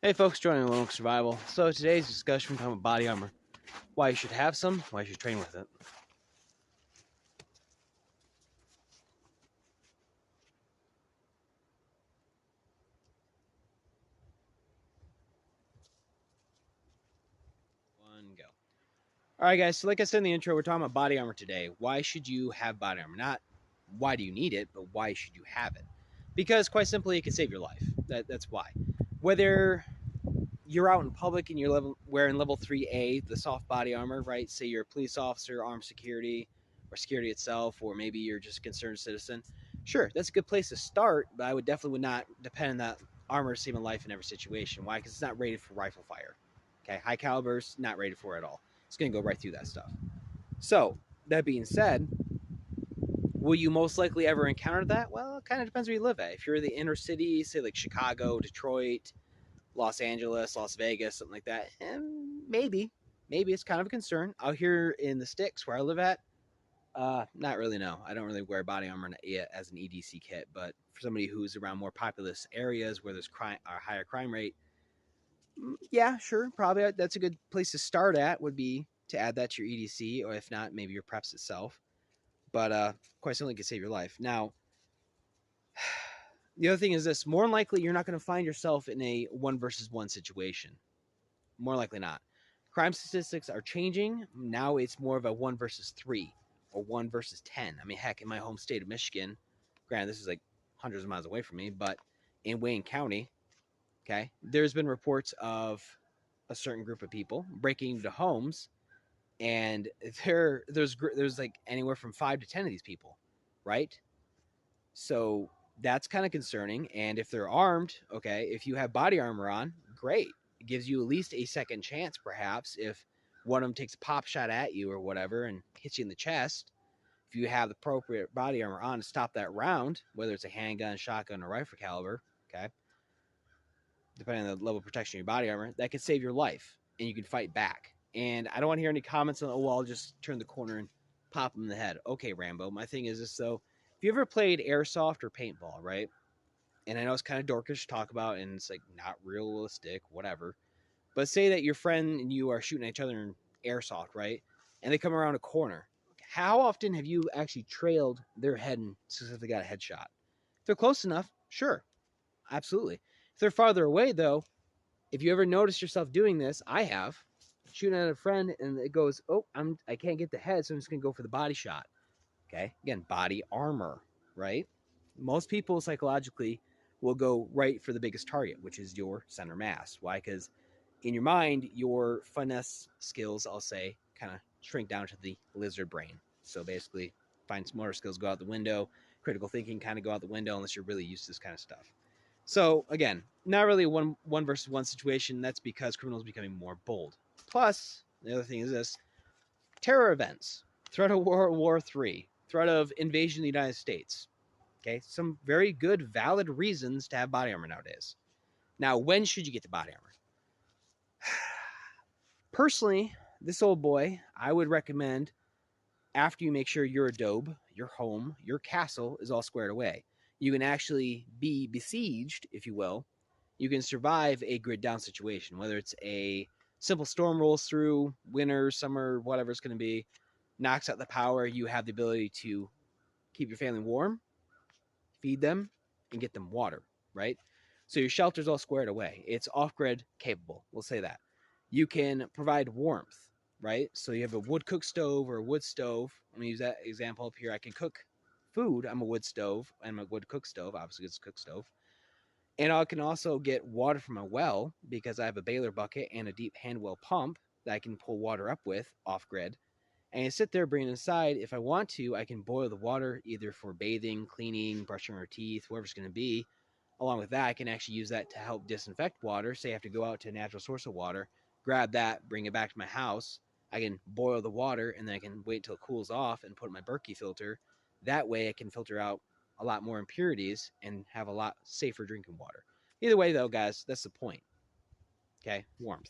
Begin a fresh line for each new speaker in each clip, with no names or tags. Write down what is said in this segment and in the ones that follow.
Hey folks, joining Lone Survival. So today's discussion we're talking about body armor. Why you should have some, why you should train with it. One go. Alright guys, so like I said in the intro, we're talking about body armor today. Why should you have body armor? Not why do you need it, but why should you have it? Because quite simply it can save your life. That's why. Whether you're out in public and you're wearing level 3A, the soft body armor, right? Say you're a police officer, armed security, or security itself, or maybe you're just a concerned citizen. Sure, that's a good place to start, but I would definitely not depend on that armor saving life in every situation. Why? Because it's not rated for rifle fire. Okay, high calibers, not rated for it at all. It's going to go right through that stuff. So, that being said, will you most likely ever encounter that? Well, it kind of depends where you live at. If you're in the inner city, say like Chicago, Detroit, Los Angeles, Las Vegas, something like that, and maybe it's kind of a concern. Out here in the sticks where I live at, not really. No, I don't really wear body armor as an EDC kit. But for somebody who's around more populous areas where there's crime or higher crime rate, yeah, sure, probably that's a good place to start at. Would be to add that to your EDC, or if not, maybe your preps itself. But quite simply, can save your life. Now, the other thing is this: more than likely, you're not going to find yourself in a one versus one situation. More likely not. Crime statistics are changing. Now it's more of a 1 versus 3 or 1 versus 10. I mean, heck, in my home state of Michigan, granted, this is like hundreds of miles away from me, but in Wayne County, okay, there's been reports of a certain group of people breaking into homes, and there's like anywhere from 5 to 10 of these people, right? So that's kind of concerning. And if they're armed, okay, if you have body armor on, great. It gives you at least a second chance, perhaps, if one of them takes a pop shot at you or whatever and hits you in the chest. If you have the appropriate body armor on to stop that round, whether it's a handgun, shotgun, or rifle caliber, okay, depending on the level of protection of your body armor, that could save your life and you can fight back. And I don't want to hear any comments on, oh, well, I'll just turn the corner and pop him in the head. Okay, Rambo. My thing is this, though. If you ever played airsoft or paintball, right? And I know it's kind of dorkish to talk about and it's like not realistic, whatever. But say that your friend and you are shooting at each other in airsoft, right? And they come around a corner. How often have you actually trailed their head and successfully got a headshot? If they're close enough, sure, absolutely. If they're farther away, though, if you ever notice yourself doing this, I have shooting at a friend and it goes, oh, I can't get the head, so I'm just gonna go for the body shot. Okay, again, body armor, right? Most people psychologically will go right for the biggest target, which is your center mass. Why? Because in your mind, your finesse skills, I'll say, kind of shrink down to the lizard brain. So basically, fine motor skills go out the window, critical thinking kind of go out the window unless you're really used to this kind of stuff. So again, not really a one versus one situation. That's because criminals are becoming more bold. Plus, the other thing is this: terror events, threat of World War III, threat of invasion of the United States. Okay, some very good, valid reasons to have body armor nowadays. Now, when should you get the body armor? Personally, this old boy, I would recommend after you make sure your adobe, your home, your castle is all squared away. You can actually be besieged, if you will. You can survive a grid down situation, whether it's a simple storm rolls through, winter, summer, whatever it's going to be, knocks out the power. You have the ability to keep your family warm, feed them, and get them water, right? So your shelter's all squared away. It's off grid capable. We'll say that. You can provide warmth, right? So you have a wood cook stove or a wood stove. I'm gonna use that example up here. I can cook food. I'm a wood stove. I'm a wood cook stove. Obviously, it's a cook stove. And I can also get water from a well because I have a baler bucket and a deep hand well pump that I can pull water up with off grid. And I sit there, bring it inside. If I want to, I can boil the water either for bathing, cleaning, brushing our teeth, whatever it's going to be. Along with that, I can actually use that to help disinfect water. Say I have to go out to a natural source of water, grab that, bring it back to my house. I can boil the water and then I can wait until it cools off and put in my Berkey filter. That way I can filter out a lot more impurities and have a lot safer drinking water. Either way, though, guys, that's the point. Okay, warmth.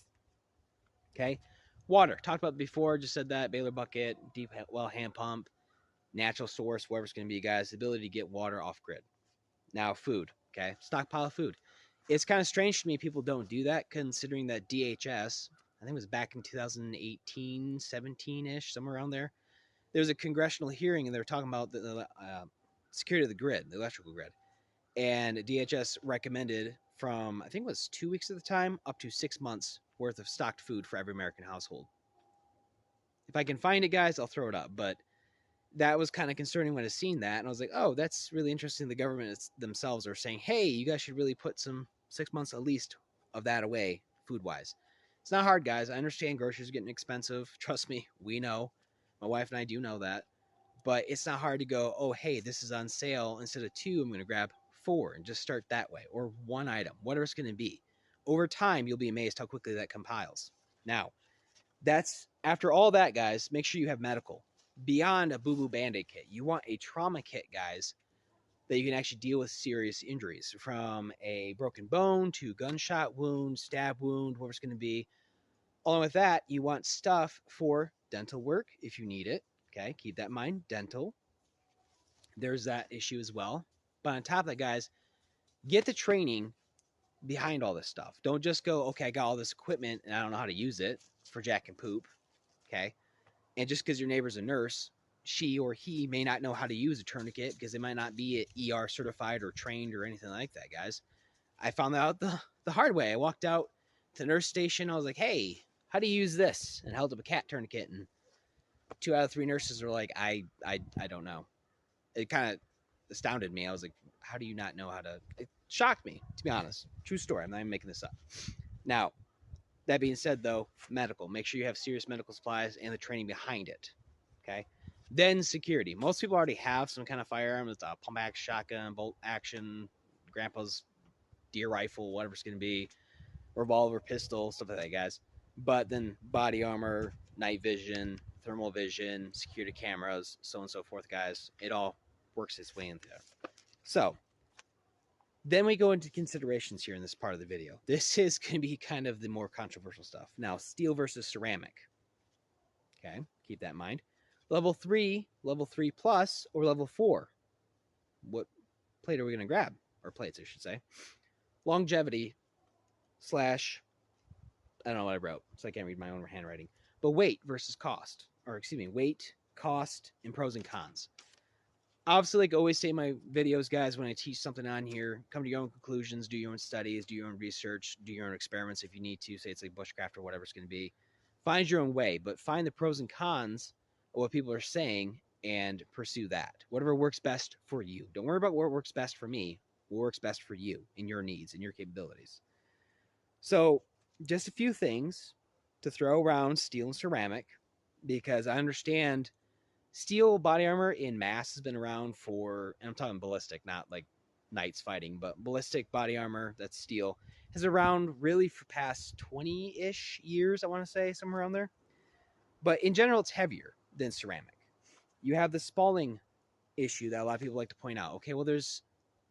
Okay, water. Talked about before. Just said that baler bucket, deep well hand pump, natural source, wherever it's going to be, guys. The ability to get water off grid. Now, food. Okay, stockpile of food. It's kind of strange to me people don't do that, considering that DHS, I think it was back in 2018, 17 ish, somewhere around there. There was a congressional hearing and they were talking about the security of the grid, the electrical grid. And DHS recommended from, I think it was 2 weeks at the time, up to 6 months worth of stocked food for every American household. If I can find it, guys, I'll throw it up. But that was kind of concerning when I seen that. And I was like, oh, that's really interesting. The government themselves are saying, hey, you guys should really put some 6 months at least of that away food wise. It's not hard, guys. I understand groceries are getting expensive. Trust me, we know. My wife and I do know that. But it's not hard to go, oh, hey, this is on sale. Instead of 2, I'm going to grab 4 and just start that way. Or 1 item, whatever it's going to be. Over time, you'll be amazed how quickly that compiles. Now, that's after all that, guys, make sure you have medical. Beyond a boo-boo Band-Aid kit, you want a trauma kit, guys, that you can actually deal with serious injuries, from a broken bone to gunshot wound, stab wound, whatever it's going to be. Along with that, you want stuff for dental work if you need it. Okay, keep that in mind. Dental, there's that issue as well. But on top of that, guys, get the training behind all this stuff. Don't just go, okay, I got all this equipment and I don't know how to use it for jack and poop. Okay. And just because your neighbor's a nurse, she or he may not know how to use a tourniquet because they might not be ER certified or trained or anything like that, guys. I found that out the hard way. I walked out to the nurse station. I was like, hey, how do you use this? And held up a cat tourniquet. And 2 out of 3 nurses were like, I don't know. It kind of astounded me. I was like, how do you not know how to? It shocked me, to be honest. True story. I'm not even making this up. Now, that being said, though, medical. Make sure you have serious medical supplies and the training behind it. Okay. Then security. Most people already have some kind of firearm. It's a pump action, shotgun, bolt action, grandpa's deer rifle, whatever it's going to be, revolver, pistol, stuff like that, guys. But then body armor, night vision, thermal vision, security cameras, so on and so forth, guys. It all works its way in there. So then we go into considerations here in this part of the video. This is going to be kind of the more controversial stuff. Now, steel versus ceramic. Okay, keep that in mind. Level 3 plus, or level 4? What plate are we going to grab? Or plates, I should say. Longevity / I don't know what I wrote, so I can't read my own handwriting. But weight versus cost. Or excuse me, weight, cost, and pros and cons. Obviously, like I always say in my videos, guys, when I teach something on here, come to your own conclusions, do your own studies, do your own research, do your own experiments if you need to. Say it's like bushcraft or whatever it's going to be. Find your own way, but find the pros and cons of what people are saying and pursue that. Whatever works best for you. Don't worry about what works best for me. What works best for you and your needs and your capabilities. So, just a few things to throw around steel and ceramic, because I understand steel body armor in mass has been around for, and I'm talking ballistic, not like knights fighting, but ballistic body armor that's steel has around really for past 20-ish years, I want to say, somewhere around there. But in general, it's heavier than ceramic. You have the spalling issue that a lot of people like to point out. Okay, well, there's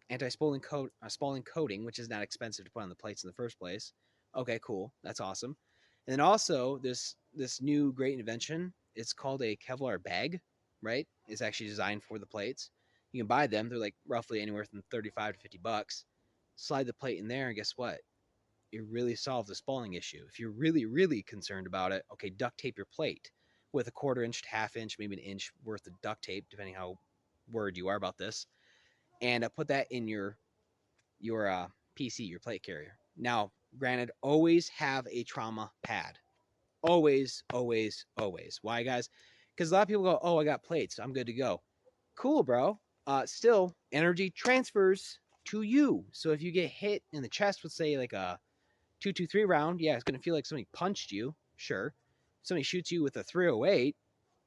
anti-spalling coating, which is not expensive to put on the plates in the first place. Okay, cool. That's awesome. And then also this new great invention. It's called a Kevlar bag, right? It's actually designed for the plates. You can buy them. They're like roughly anywhere from 35 to 50 bucks. Slide the plate in there, and guess what? It really solves the spalling issue. If you're really, really concerned about it, okay, duct tape your plate with a 1/4 inch to 1/2 inch, maybe an inch worth of duct tape, depending how worried you are about this, and put that in your PC, your plate carrier. Now, granted, always have a trauma pad. Always, always, always. Why, guys? Because a lot of people go, oh, I got plates, I'm good to go. Cool, bro. Still, energy transfers to you. So if you get hit in the chest with, say, like a 223 round, yeah, it's going to feel like somebody punched you, sure. If somebody shoots you with a 308,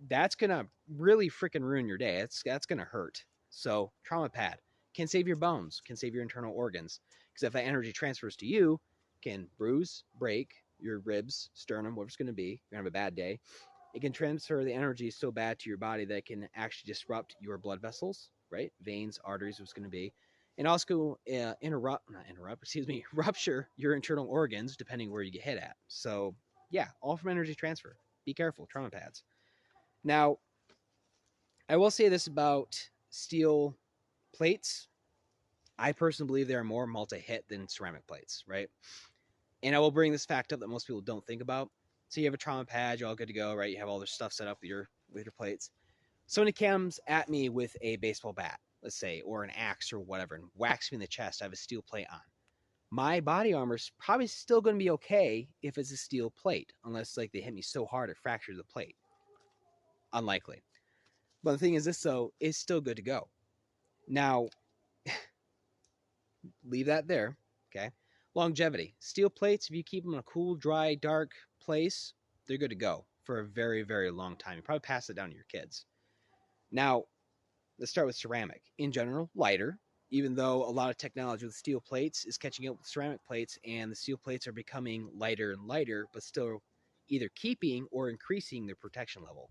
that's going to really freaking ruin your day. That's going to hurt. So, trauma pad can save your bones, can save your internal organs. Because if that energy transfers to you, can bruise, break your ribs, sternum, whatever it's going to be. You're going to have a bad day. It can transfer the energy so bad to your body that it can actually disrupt your blood vessels, right? Veins, arteries, what's going to be. And also rupture your internal organs depending where you get hit at. So, yeah, all from energy transfer. Be careful, trauma pads. Now, I will say this about steel plates. I personally believe they are more multi-hit than ceramic plates, right? And I will bring this fact up that most people don't think about. So you have a trauma pad, you're all good to go, right? You have all this stuff set up with your plates. Somebody comes at me with a baseball bat, let's say, or an axe or whatever, and whacks me in the chest. I have a steel plate on. My body armor is probably still going to be okay if it's a steel plate, unless like they hit me so hard it fractures the plate. Unlikely. But the thing is, this though is still good to go. Now, leave that there. Okay. Longevity. Steel plates, if you keep them in a cool, dry, dark place, they're good to go for a very, very long time. You probably pass it down to your kids. Now, let's start with ceramic. In general, lighter, even though a lot of technology with steel plates is catching up with ceramic plates, and the steel plates are becoming lighter and lighter, but still either keeping or increasing their protection level.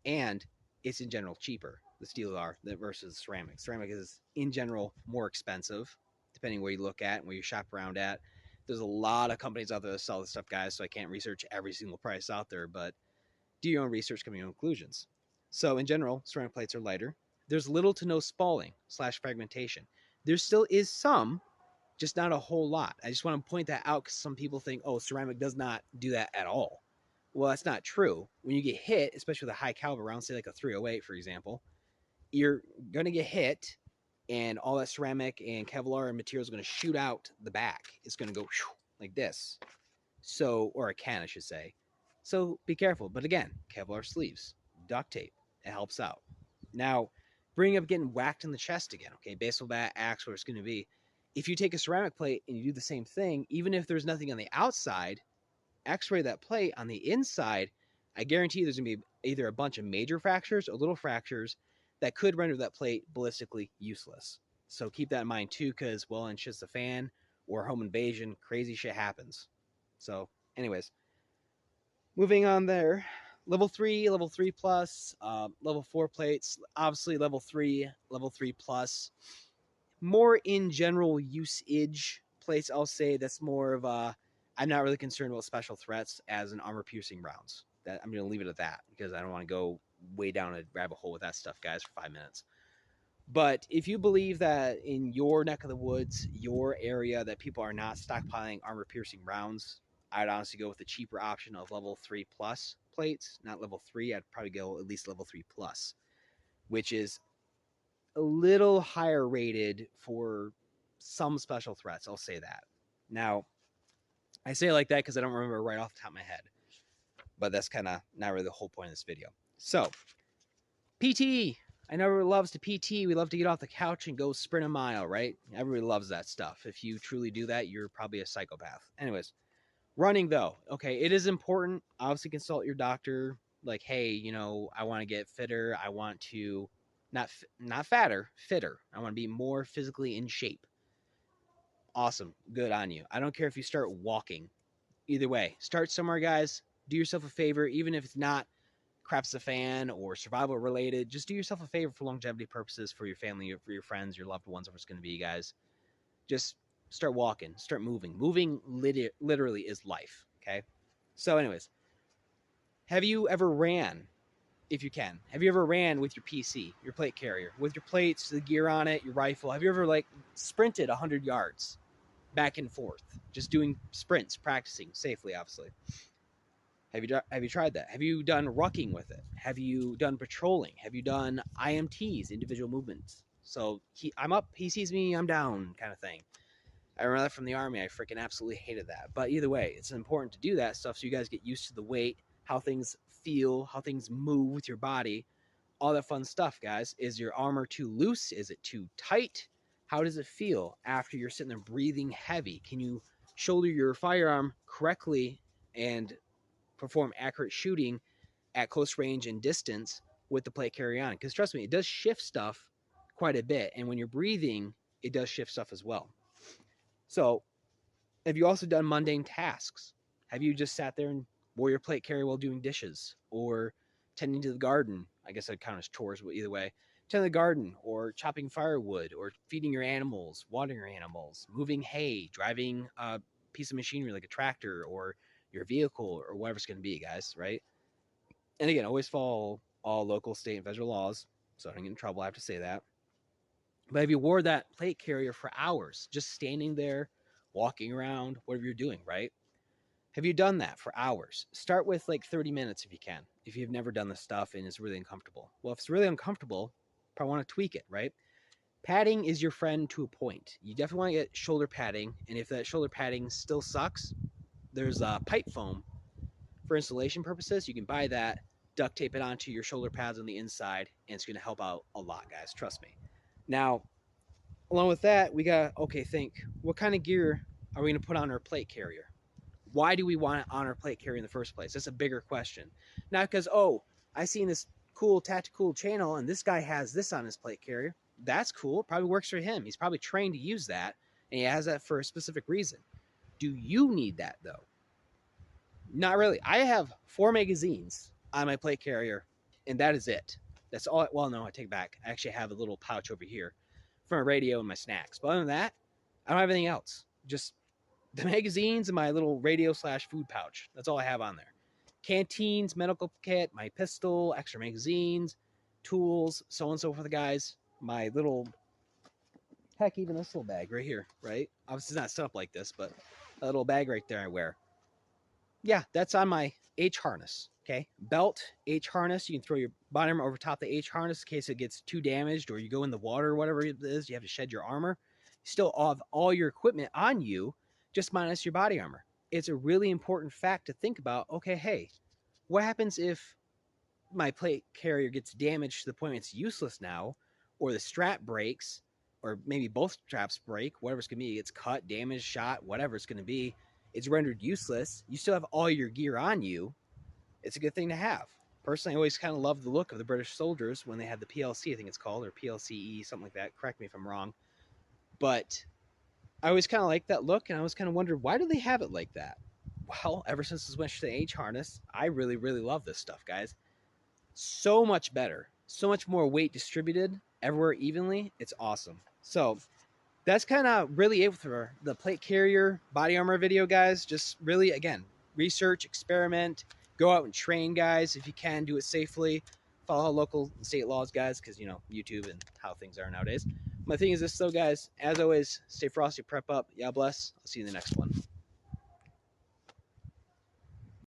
And it's in general cheaper, the steel are, versus ceramic. Ceramic is in general more expensive, depending where you look at and where you shop around at. There's a lot of companies out there that sell this stuff, guys, so I can't research every single price out there, but do your own research, come to your own conclusions. So in general, ceramic plates are lighter. There's little to no spalling / fragmentation. There still is some, just not a whole lot. I just want to point that out because some people think, oh, ceramic does not do that at all. Well, that's not true. When you get hit, especially with a high caliber round, say like a 308, for example, you're going to get hit, and all that ceramic and Kevlar and material is going to shoot out the back. It's going to go like this. So, or a can, I should say. So be careful. But again, Kevlar sleeves, duct tape, it helps out. Now, bring up getting whacked in the chest again. Okay, baseball bat, axe, where it's going to be. If you take a ceramic plate and you do the same thing, even if there's nothing on the outside, X-ray that plate on the inside, I guarantee there's going to be either a bunch of major fractures or little fractures that could render that plate ballistically useless. So keep that in mind too, because well, in shit's the fan or home invasion, crazy shit happens. So, anyways, moving on there. Level 3 plus, level 4 plates, obviously level 3 plus. More in general usage plates, I'll say that's more of a, I'm not really concerned about special threats as an armor piercing rounds. That I'm going to leave it at that because I don't want to go way down a rabbit hole with that stuff, guys, for 5 minutes. But if you believe that in your neck of the woods, your area, that people are not stockpiling armor piercing rounds, I'd honestly go with the cheaper option of level 3 plus plates. Not level 3, I'd probably go at least level 3 plus, which is a little higher rated for some special threats. I'll say that. Now, I say it like that because I don't remember right off the top of my head, but that's kind of not really the whole point of this video. So, PT. I know everyone loves to PT. We love to get off the couch and go sprint a mile, right? Everybody loves that stuff. If you truly do that, you're probably a psychopath. Anyways, running though, okay, it is important. Obviously, consult your doctor. Like, hey, you know, I want to get fitter. I want to not fatter, fitter. I want to be more physically in shape. Awesome, good on you. I don't care if you start walking. Either way, start somewhere, guys. Do yourself a favor, even if it's not craps a fan or survival related. Just do yourself a favor for longevity purposes, for your family, for your friends, your loved ones, whatever it's going to be, guys. Just start walking, start moving. Moving literally is life. Okay. So, anyways, have you ever ran? If you can, have you ever ran with your PC, your plate carrier, with your plates, the gear on it, your rifle? Have you ever like sprinted 100 yards back and forth, just doing sprints, practicing safely, obviously? Have you tried that? Have you done rucking with it? Have you done patrolling? Have you done IMTs, individual movements? So I'm up, he sees me, I'm down, kind of thing. I remember that from the Army. I freaking absolutely hated that. But either way, it's important to do that stuff so you guys get used to the weight, how things feel, how things move with your body, all that fun stuff, guys. Is your armor too loose? Is it too tight? How does it feel after you're sitting there breathing heavy? Can you shoulder your firearm correctly and perform accurate shooting at close range and distance with the plate carry on? Because trust me, it does shift stuff quite a bit. And when you're breathing, it does shift stuff as well. So, have you also done mundane tasks? Have you just sat there and wore your plate carry while doing dishes or tending to the garden? I guess I'd count as chores, but either way, tending to the garden or chopping firewood or feeding your animals, watering your animals, moving hay, driving a piece of machinery like a tractor or your vehicle or whatever it's going to be, guys, right? And again, always follow all local, state, and federal laws. So I don't get in trouble. I have to say that. But if you wore that plate carrier for hours, just standing there, walking around, whatever you're doing, right? Have you done that for hours? Start with like 30 minutes if you can, if you've never done this stuff and it's really uncomfortable. Well, if it's really uncomfortable, probably want to tweak it, right? Padding is your friend to a point. You definitely want to get shoulder padding, and if that shoulder padding still sucks, there's pipe foam for installation purposes. You can buy that, duct tape it onto your shoulder pads on the inside, and it's going to help out a lot, guys. Trust me. Now, along with that, we got think what kind of gear are we going to put on our plate carrier? Why do we want it on our plate carrier in the first place? That's a bigger question. Not because, oh, I seen this cool tactical channel and this guy has this on his plate carrier. That's cool. It probably works for him. He's probably trained to use that, and he has that for a specific reason. Do you need that though? Not really. I have 4 magazines on my plate carrier, and that is it. That's all. Well, no, I take it back. I actually have a little pouch over here for my radio and my snacks. But other than that, I don't have anything else. Just the magazines and my little radio / food pouch. That's all I have on there. Canteens, medical kit, my pistol, extra magazines, tools, so on and so forth, guys. My little, heck, even this little bag right here, right? Obviously, it's not set up like this, but a little bag right there I wear. Yeah, that's on my H harness. Okay, belt, H harness. You can throw your body armor over top the H harness in case it gets too damaged or you go in the water or whatever it is. You have to shed your armor. You still have all your equipment on you, just minus your body armor. It's a really important fact to think about. Okay, hey, what happens if my plate carrier gets damaged to the point it's useless now, or the strap breaks, or maybe both straps break, whatever it's going to be, it's cut, damaged, shot, whatever it's going to be, it's rendered useless. You still have all your gear on you. It's a good thing to have. Personally, I always kind of loved the look of the British soldiers when they had the PLC, I think it's called, or PLCE, something like that. Correct me if I'm wrong. But I always kind of liked that look, and I always kind of wondered, why do they have it like that? Well, ever since I switched to the H harness, I really, really love this stuff, guys. So much better. So much more weight distributed everywhere evenly. It's awesome. So that's kind of really it for the plate carrier body armor video, guys. Just really, again, research, experiment, go out and train, guys. If you can, do it safely. Follow local state laws, guys, because, you know, YouTube and how things are nowadays. My thing is this, though, guys. As always, stay frosty, prep up. Yeah, bless. I'll see you in the next one.